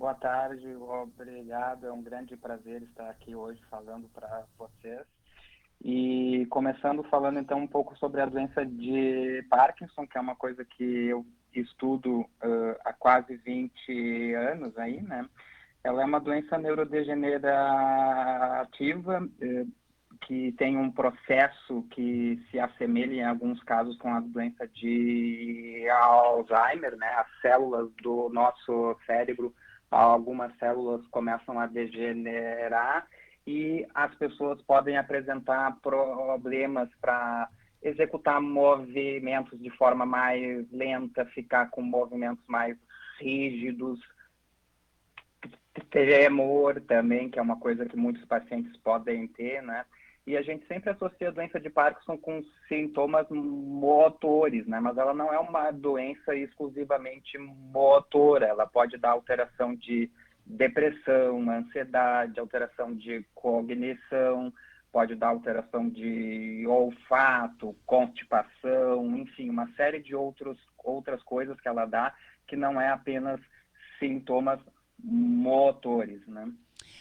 Boa tarde, obrigado. É um grande prazer estar aqui hoje falando para vocês. E começando falando então um pouco sobre a doença de Parkinson, que é uma coisa que eu estudo há quase 20 anos aí, né? Ela é uma doença neurodegenerativa que tem um processo que se assemelha em alguns casos com a doença de Alzheimer, né? As células do nosso cérebro, algumas células começam a degenerar e as pessoas podem apresentar problemas para executar movimentos de forma mais lenta, ficar com movimentos mais rígidos, tremor também, que é uma coisa que muitos pacientes podem ter, né? E a gente sempre associa a doença de Parkinson com sintomas motores, né? Mas ela não é uma doença exclusivamente motora, ela pode dar alteração de depressão, ansiedade, alteração de cognição, pode dar alteração de olfato, constipação, enfim, uma série de outras coisas que ela dá que não é apenas sintomas motores, né?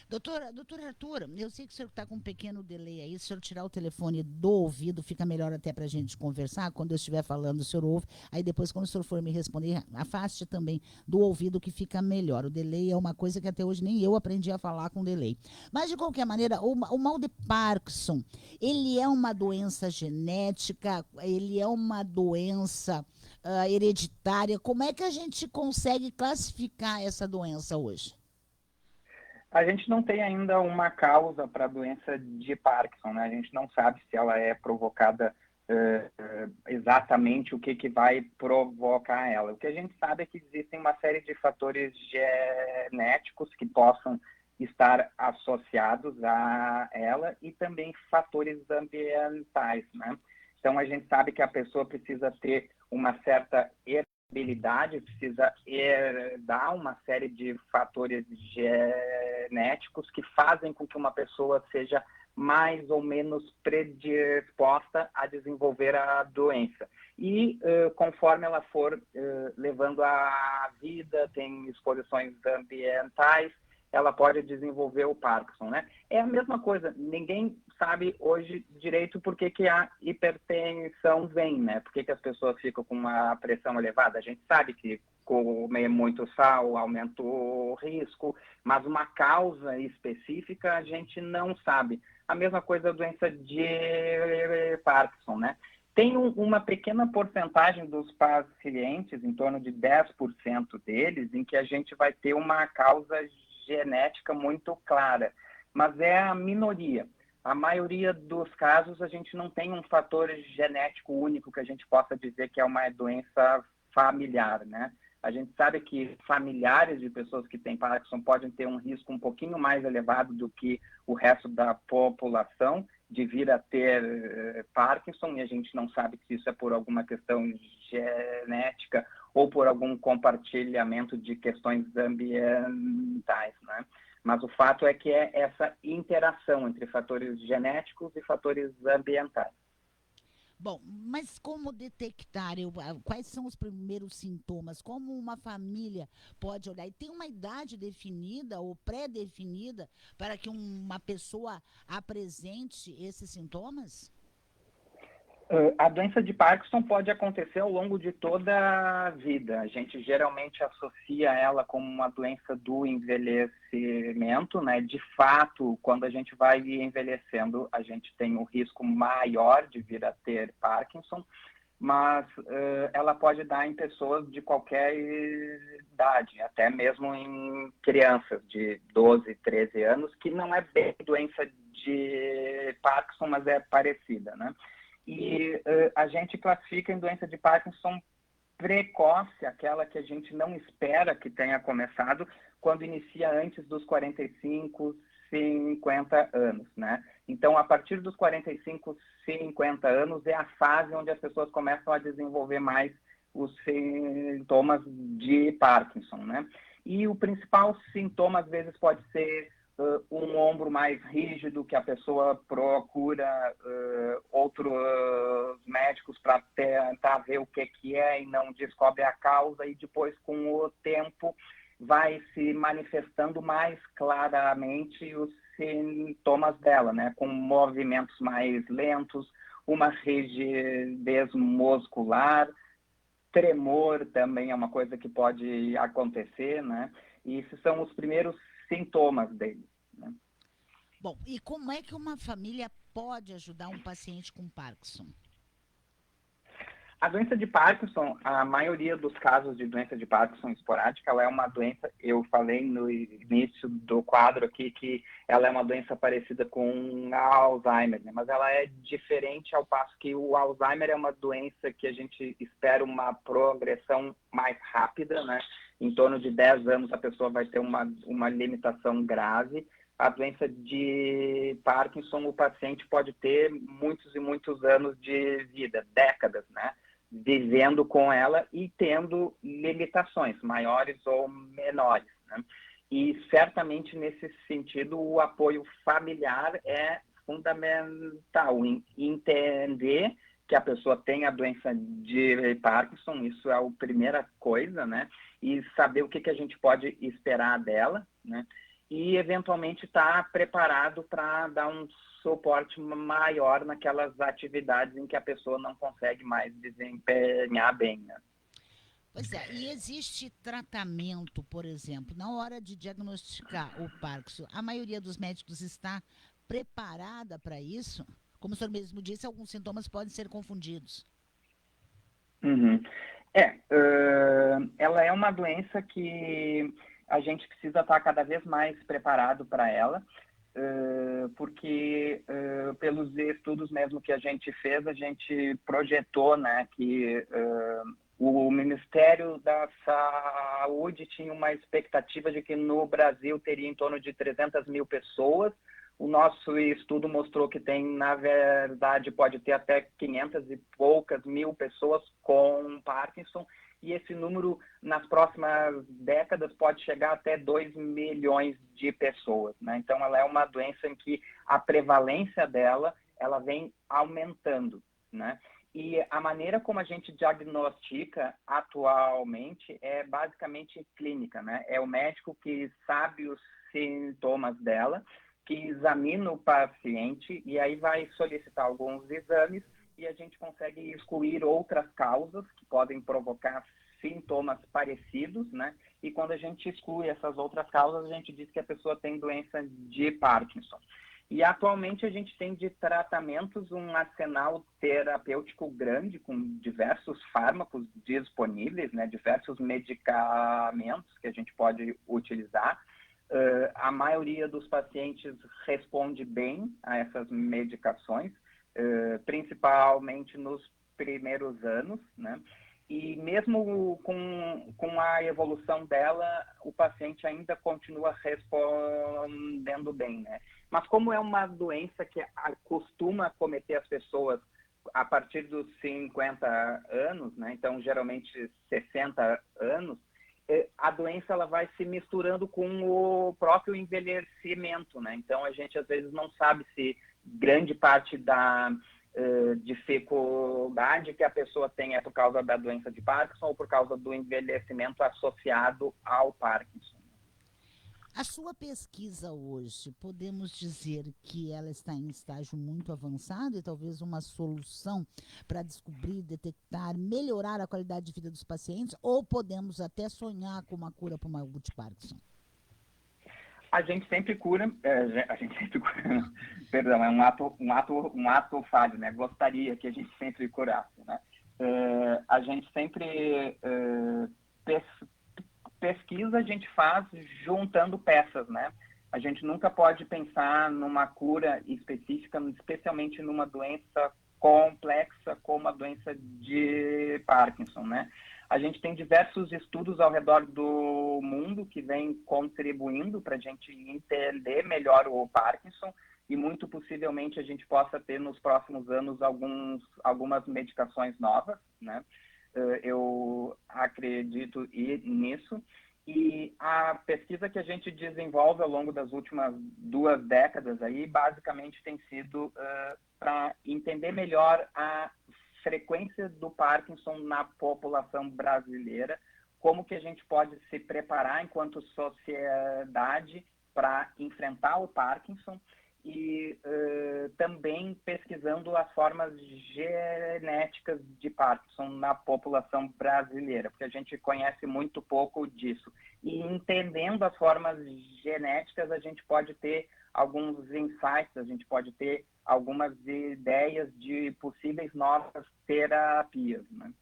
Doutor Arthur, eu sei que o senhor está com um pequeno delay aí. Se o senhor tirar o telefone do ouvido, fica melhor até para a gente conversar. Quando eu estiver falando, o senhor ouve. Aí depois, quando o senhor for me responder, afaste também do ouvido que fica melhor. O delay é uma coisa que até hoje nem eu aprendi a falar com delay. Mas, de qualquer maneira, o mal de Parkinson, ele é uma doença genética, ele é uma doença hereditária. Como é que a gente consegue classificar essa doença hoje? A gente não tem ainda uma causa para a doença de Parkinson, né? A gente não sabe se ela é provocada exatamente o que vai provocar ela. O que a gente sabe é que existem uma série de fatores genéticos que possam estar associados a ela e também fatores ambientais, né? Então, a gente sabe que a pessoa precisa ter uma certa habilidade, precisa herdar uma série de fatores genéticos que fazem com que uma pessoa seja mais ou menos predisposta a desenvolver a doença. E conforme ela for levando a vida, tem exposições ambientais, ela pode desenvolver o Parkinson, né? É a mesma coisa, ninguém sabe hoje direito por que a hipertensão vem, né? Por que as pessoas ficam com uma pressão elevada? A gente sabe que comer muito sal aumenta o risco, mas uma causa específica a gente não sabe. A mesma coisa a doença de Parkinson, né? Tem uma pequena porcentagem dos pacientes, em torno de 10% deles, em que a gente vai ter uma causa genética muito clara, mas é a minoria. A maioria dos casos, a gente não tem um fator genético único que a gente possa dizer que é uma doença familiar, né? A gente sabe que familiares de pessoas que têm Parkinson podem ter um risco um pouquinho mais elevado do que o resto da população de vir a ter Parkinson, e a gente não sabe se isso é por alguma questão genética ou por algum compartilhamento de questões ambientais, né? Mas o fato é que é essa interação entre fatores genéticos e fatores ambientais. Bom, mas como detectar? Quais são os primeiros sintomas? Como uma família pode olhar? E tem uma idade definida ou pré-definida para que uma pessoa apresente esses sintomas? A doença de Parkinson pode acontecer ao longo de toda a vida. A gente geralmente associa ela como uma doença do envelhecimento, né? De fato, quando a gente vai envelhecendo, a gente tem um risco maior de vir a ter Parkinson, mas ela pode dar em pessoas de qualquer idade, até mesmo em crianças de 12, 13 anos, que não é bem doença de Parkinson, mas é parecida, né? E a gente classifica em doença de Parkinson precoce, aquela que a gente não espera que tenha começado, quando inicia antes dos 45, 50 anos, né? Então, a partir dos 45, 50 anos é a fase onde as pessoas começam a desenvolver mais os sintomas de Parkinson, né? E o principal sintoma, às vezes, pode ser um ombro mais rígido, que a pessoa procura outros médicos para tentar ver o que é e não descobre a causa, e depois, com o tempo, vai se manifestando mais claramente os sintomas dela, né? Com movimentos mais lentos, uma rigidez muscular, tremor também é uma coisa que pode acontecer, né? E esses são os primeiros sintomas dele, né? Bom, e como é que uma família pode ajudar um paciente com Parkinson? A doença de Parkinson, a maioria dos casos de doença de Parkinson esporádica, ela é uma doença, eu falei no início do quadro aqui que ela é uma doença parecida com a Alzheimer, né? Mas ela é diferente ao passo que o Alzheimer é uma doença que a gente espera uma progressão mais rápida, né? Em torno de 10 anos a pessoa vai ter uma limitação grave. A doença de Parkinson, o paciente pode ter muitos e muitos anos de vida, décadas, né? Vivendo com ela e tendo limitações, maiores ou menores, né? E certamente nesse sentido o apoio familiar é fundamental, entender que a pessoa tem a doença de Parkinson, isso é a primeira coisa, né? E saber o que a gente pode esperar dela, né? E eventualmente estar preparado para dar um suporte maior naquelas atividades em que a pessoa não consegue mais desempenhar bem, né? Pois é, e existe tratamento, por exemplo, na hora de diagnosticar o Parkinson, a maioria dos médicos está preparada para isso? Como o senhor mesmo disse, alguns sintomas podem ser confundidos. Uhum. Ela é uma doença que a gente precisa estar cada vez mais preparado para ela, porque pelos estudos mesmo que a gente fez, a gente projetou, né, que o Ministério da Saúde tinha uma expectativa de que no Brasil teria em torno de 300 mil pessoas. O nosso estudo mostrou que tem, na verdade, pode ter até 500 e poucas mil pessoas com Parkinson, e esse número, nas próximas décadas, pode chegar até 2 milhões de pessoas, né? Então, ela é uma doença em que a prevalência dela, ela vem aumentando, né? E a maneira como a gente diagnostica atualmente é basicamente clínica, né? É o médico que sabe os sintomas dela, que examina o paciente e aí vai solicitar alguns exames e a gente consegue excluir outras causas que podem provocar sintomas parecidos, né? E quando a gente exclui essas outras causas, a gente diz que a pessoa tem doença de Parkinson. E atualmente a gente tem de tratamentos um arsenal terapêutico grande, com diversos fármacos disponíveis, né? Diversos medicamentos que a gente pode utilizar. A maioria dos pacientes responde bem a essas medicações, principalmente nos primeiros anos, né? E mesmo com a evolução dela, o paciente ainda continua respondendo bem, né? Mas como é uma doença que costuma acometer as pessoas a partir dos 50 anos, né? Então geralmente 60 anos, a doença ela vai se misturando com o próprio envelhecimento, né? Então a gente às vezes não sabe se grande parte da dificuldade que a pessoa tem é por causa da doença de Parkinson ou por causa do envelhecimento associado ao Parkinson. A sua pesquisa hoje, podemos dizer que ela está em estágio muito avançado e talvez uma solução para descobrir, detectar, melhorar a qualidade de vida dos pacientes, ou podemos até sonhar com uma cura para o mal de Parkinson? A gente sempre cura, perdão, é um ato falho, né? Gostaria que a gente sempre curasse, né? A gente sempre pesquisa, a gente faz juntando peças, né? A gente nunca pode pensar numa cura específica, especialmente numa doença complexa como a doença de Parkinson, né? A gente tem diversos estudos ao redor do mundo que vêm contribuindo para a gente entender melhor o Parkinson e muito possivelmente a gente possa ter nos próximos anos algumas medicações novas, né? Eu acredito nisso. E a pesquisa que a gente desenvolve ao longo das últimas 2 décadas aí, basicamente tem sido para entender melhor a frequência do Parkinson na população brasileira, como que a gente pode se preparar enquanto sociedade para enfrentar o Parkinson e também pesquisando as formas genéticas de Parkinson na população brasileira, porque a gente conhece muito pouco disso. E entendendo as formas genéticas, a gente pode ter alguns insights, a gente pode ter algumas ideias de possíveis novas terapias, né?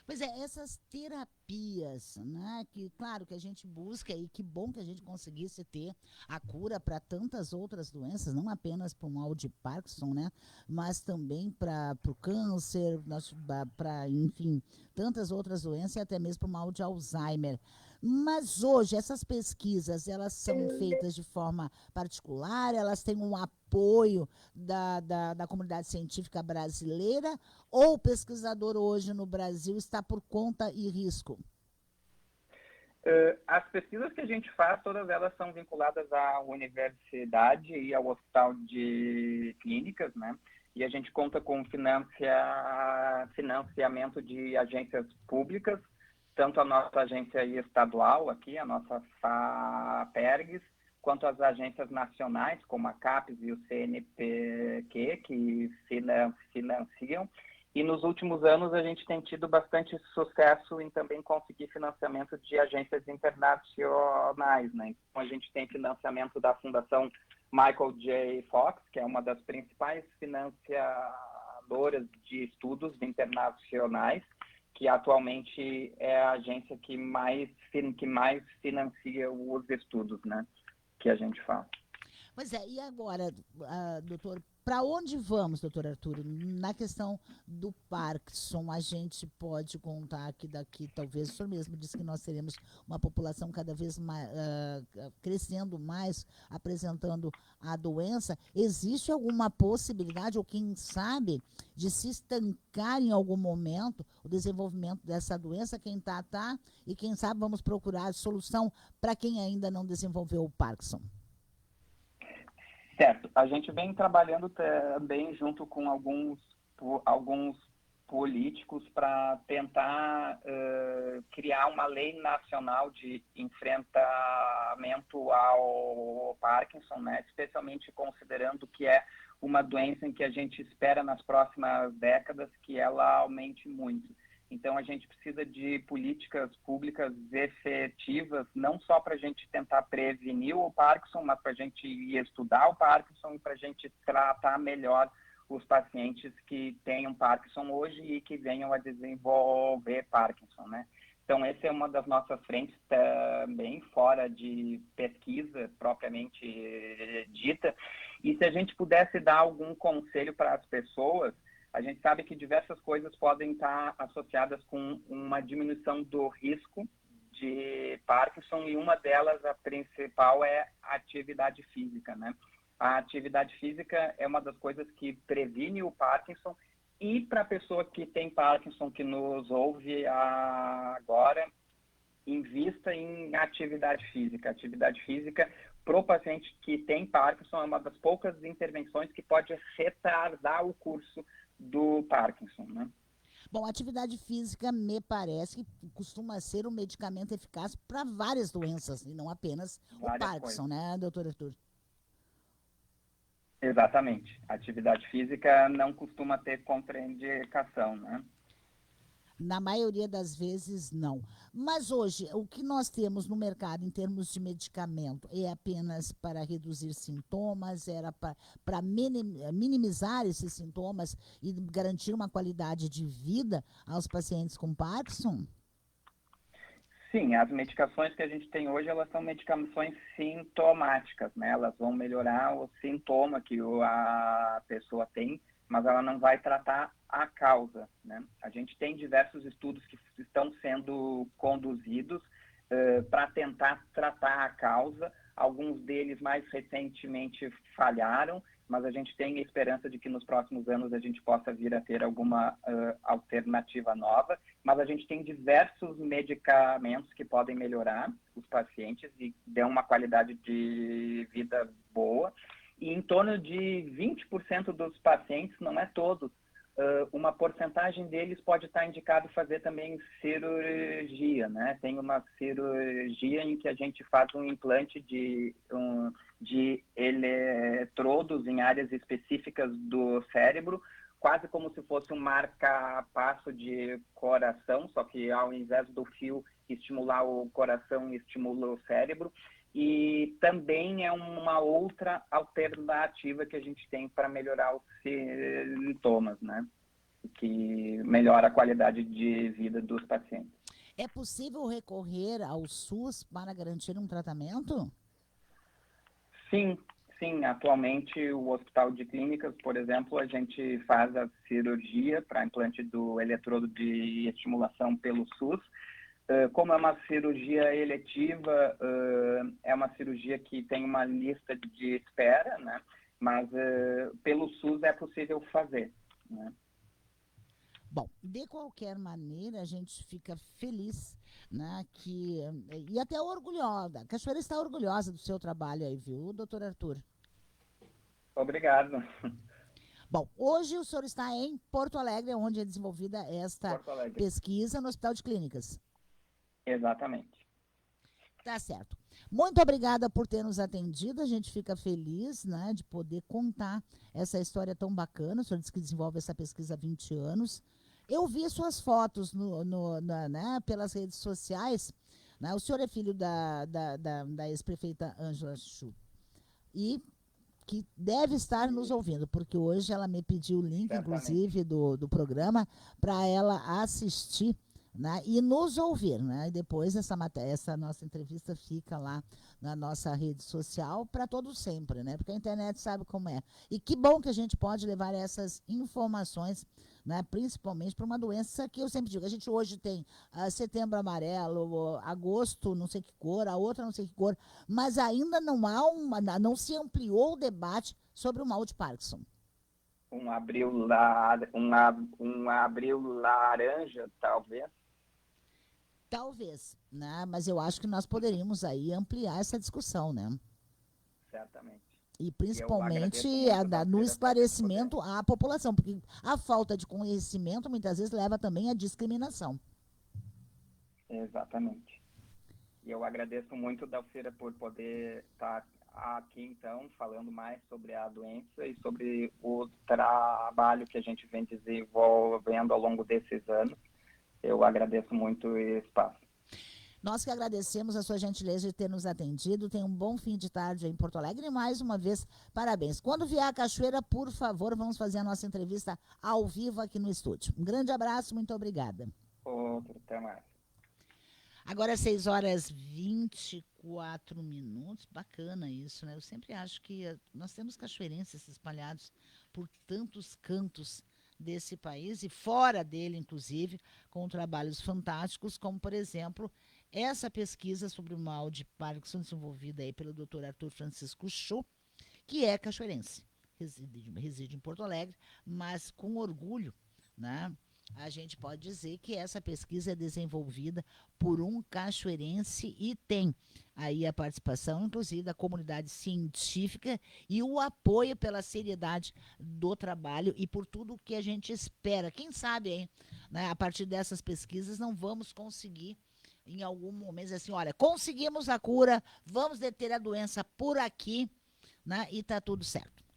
Pois é, essas terapias, né, que claro que a gente busca e que bom que a gente conseguisse ter a cura para tantas outras doenças, não apenas para o mal de Parkinson, né, mas também para o câncer, para, enfim, tantas outras doenças e até mesmo para o mal de Alzheimer. Mas hoje essas pesquisas, elas são feitas de forma particular, elas têm um apoio da comunidade científica brasileira, ou o pesquisador hoje no Brasil está por conta e risco? As pesquisas que a gente faz, todas elas são vinculadas à universidade e ao hospital de clínicas, né? E a gente conta com financiamento de agências públicas, tanto a nossa agência estadual aqui, a nossa FAPERGS, quanto as agências nacionais, como a CAPES e o CNPq, que financiam. E nos últimos anos a gente tem tido bastante sucesso em também conseguir financiamento de agências internacionais, né? Então a gente tem financiamento da Fundação Michael J. Fox, que é uma das principais financiadoras de estudos internacionais, que atualmente é a agência que mais financia os estudos, né, que a gente faz. Pois é, e agora, doutor, para onde vamos, doutor Arturo? Na questão do Parkinson, a gente pode contar que daqui, talvez, o senhor mesmo disse que nós teremos uma população cada vez mais, crescendo mais, apresentando a doença. Existe alguma possibilidade, ou quem sabe, de se estancar em algum momento o desenvolvimento dessa doença? Quem está, e quem sabe vamos procurar solução para quem ainda não desenvolveu o Parkinson. Certo. A gente vem trabalhando também junto com alguns políticos para tentar criar uma lei nacional de enfrentamento ao Parkinson, né? Especialmente considerando que é uma doença em que a gente espera nas próximas décadas que ela aumente muito. Então, a gente precisa de políticas públicas efetivas, não só para a gente tentar prevenir o Parkinson, mas para a gente estudar o Parkinson e para a gente tratar melhor os pacientes que tenham Parkinson hoje e que venham a desenvolver Parkinson, né? Então, essa é uma das nossas frentes também, fora de pesquisa propriamente dita. E se a gente pudesse dar algum conselho para as pessoas, a gente sabe que diversas coisas podem estar associadas com uma diminuição do risco de Parkinson e uma delas, a principal, é a atividade física, né? A atividade física é uma das coisas que previne o Parkinson e para a pessoa que tem Parkinson, que nos ouve agora, invista em atividade física. Atividade física para o paciente que tem Parkinson é uma das poucas intervenções que pode retardar o curso do Parkinson, né? Bom, a atividade física me parece que costuma ser um medicamento eficaz para várias doenças, e não apenas o Parkinson, né, doutor Arthur? Exatamente. A atividade física não costuma ter contraindicação, né? Na maioria das vezes, não. Mas hoje, o que nós temos no mercado em termos de medicamento é apenas para reduzir sintomas, era para minimizar esses sintomas e garantir uma qualidade de vida aos pacientes com Parkinson? Sim, as medicações que a gente tem hoje, elas são medicações sintomáticas, né? Elas vão melhorar o sintoma que a pessoa tem, mas ela não vai tratar a causa, né? A gente tem diversos estudos que estão sendo conduzidos para tentar tratar a causa. Alguns deles mais recentemente falharam, mas a gente tem esperança de que nos próximos anos a gente possa vir a ter alguma alternativa nova. Mas a gente tem diversos medicamentos que podem melhorar os pacientes e dar uma qualidade de vida boa. E em torno de 20% dos pacientes, não é todos, uma porcentagem deles pode estar indicado fazer também cirurgia, né? Tem uma cirurgia em que a gente faz um implante de eletrodos em áreas específicas do cérebro, quase como se fosse um marca-passo de coração, só que ao invés do fio estimular o coração, estimula o cérebro. E também é uma outra alternativa que a gente tem para melhorar os sintomas, né? Que melhora a qualidade de vida dos pacientes. É possível recorrer ao SUS para garantir um tratamento? Sim, sim. Atualmente, o Hospital de Clínicas, por exemplo, a gente faz a cirurgia para implante do eletrodo de estimulação pelo SUS. Como é uma cirurgia eletiva, é uma cirurgia que tem uma lista de espera, né? Mas pelo SUS é possível fazer, né? Bom, de qualquer maneira, a gente fica feliz, né, e até orgulhosa. A Cachoeira está orgulhosa do seu trabalho aí, viu, doutor Arthur? Obrigado. Bom, hoje o senhor está em Porto Alegre, onde é desenvolvida esta pesquisa no Hospital de Clínicas. Exatamente. Tá certo. Muito obrigada por ter nos atendido. A gente fica feliz, né, de poder contar essa história tão bacana. O senhor disse que desenvolve essa pesquisa há 20 anos. Eu vi suas fotos né, pelas redes sociais. Né? O senhor é filho da ex-prefeita Ângela Chu. E que deve estar nos ouvindo, porque hoje ela me pediu o link, inclusive, do programa, para ela assistir, né, e nos ouvir, né? E depois essa nossa entrevista fica lá na nossa rede social para todos sempre, né? Porque a internet sabe como é. E que bom que a gente pode levar essas informações, né, principalmente para uma doença que eu sempre digo, a gente hoje tem setembro amarelo, agosto não sei que cor, a outra não sei que cor, mas ainda não se ampliou o debate sobre o mal de Parkinson. Um abril laranja, talvez. Talvez, né? Mas eu acho que nós poderíamos aí ampliar essa discussão, né? Certamente. E principalmente no esclarecimento à população, porque a falta de conhecimento muitas vezes leva também à discriminação. Exatamente. E eu agradeço muito, Dalcira, por poder estar aqui, então, falando mais sobre a doença e sobre o trabalho que a gente vem desenvolvendo ao longo desses anos. Eu agradeço muito o espaço. Nós que agradecemos a sua gentileza de ter nos atendido. Tenha um bom fim de tarde aí em Porto Alegre e mais uma vez, parabéns. Quando vier a Cachoeira, por favor, vamos fazer a nossa entrevista ao vivo aqui no estúdio. Um grande abraço, muito obrigada. Outro, até mais. Agora 6h24. Bacana isso, né? Eu sempre acho que nós temos cachoeirenses espalhados por tantos cantos desse país e fora dele, inclusive, com trabalhos fantásticos, como, por exemplo, essa pesquisa sobre o mal de Parkinson, desenvolvida aí pelo Dr. Arthur Francisco Chu, que é cachoeirense, reside em Porto Alegre, mas com orgulho, né? A gente pode dizer que essa pesquisa é desenvolvida por um cachoeirense e tem aí a participação, inclusive, da comunidade científica e o apoio pela seriedade do trabalho e por tudo o que a gente espera. Quem sabe, hein, né, a partir dessas pesquisas não vamos conseguir, em algum momento, assim, olha, conseguimos a cura, vamos deter a doença por aqui, né, e está tudo certo.